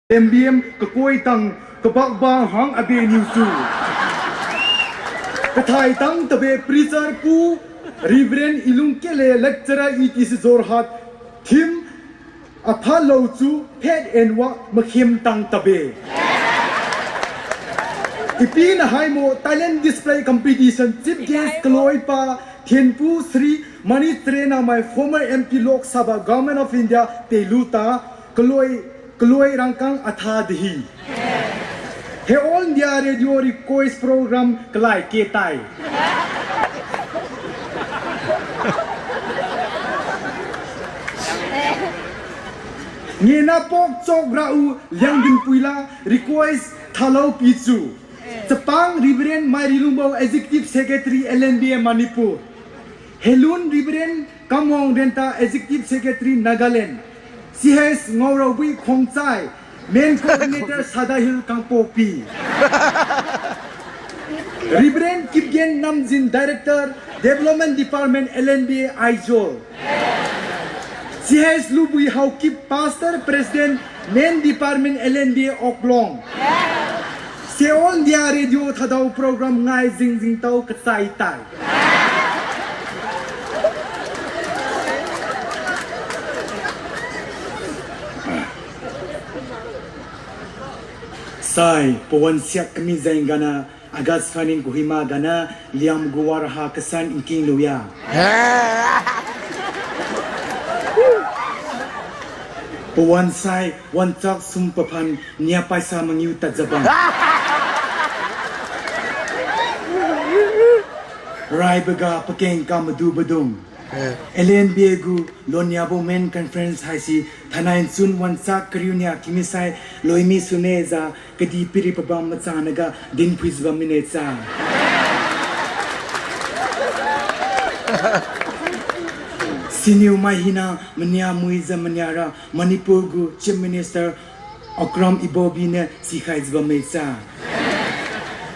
MBM kekoi tang kebak bang hang abe niusu. Ketai tang tabe preacher pu Reverend ilung kele lecturer itis zorhat tim atha lauchu pet enwa makhim tang tabe. Ipi na hai mo talent display competition chief guest kloi pa Thienpu Sri Mani Trena my former MP Lok Sabha Government of India Teluta kloi rangkang atha dehi. He all India radio request program kelai ketai. Ngena pok chok rau Liangdin puila request thalau pichu. Sepang Reverend Marilumbo Executive Secretary LNBA Manipur. Helun Reverend Kamong Renta Executive Secretary Nagaland. CS Ngawrawi Khongchai Main Coordinator Sadahil Kangpopi. Reverend Kipgen Namjin Director Development Department LNBA Aizol. CS Lubui Haukip Pastor President Main Department LNBA Oklong. Seon dia radio thadau program ngai jing tau katsai tai. Sai pawan siak kami zain gana agas fanin kuhima gana liam guwar ha kesan inking luya. Pawan sai wan chak sum papan nia paisa mangiu tajabang. Rai bega pakeng kamadu badung. LNBA gu Lonyabo Men Conference haisi thanain sun wan sak kriunya kimisai loimi suneza kadi piri pabam machanaga din phizba minetsa. Senior mahina manya muiza manyara Manipur gu Chief Minister Okram Ibobi ne sikhaizba mecha.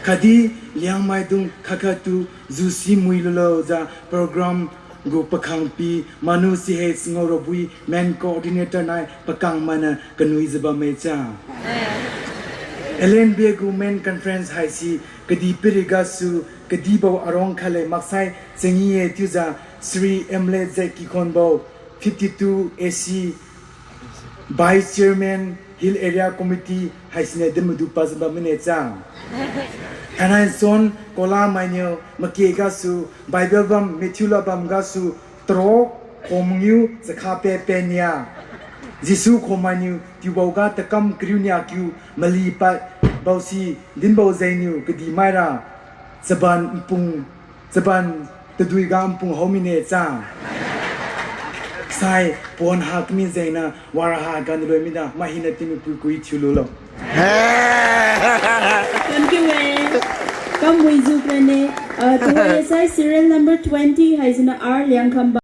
Kadi Liangmai dung kakatu zusi muilolo za program go pakang pi manu si hes ngorobui man coordinator nai pakang mana kanui zaba mecha. LNBA gu men conference haisi kadi pirigasu kadi baw arong khale maksai sengiye tuza Sri Emle Zeki Konbo 52 AC Vice Chairman Hill Area Committee haisine demudu pasba menecha. Kanan son kola mainyo makega su Bible bam Methula bam gasu tro komnyu zakhape penya Jisu khomanyu tiboga takam kriunya kyu malipa bausi dinbo zainu kedi maira saban pung saban tadui gam pung homine cha sai pon hakmi zaina waraha ganroi mina mahina timi pukui chululo. Thank you. Come with you, Prene. To serial number 20 has an R Liangkamba.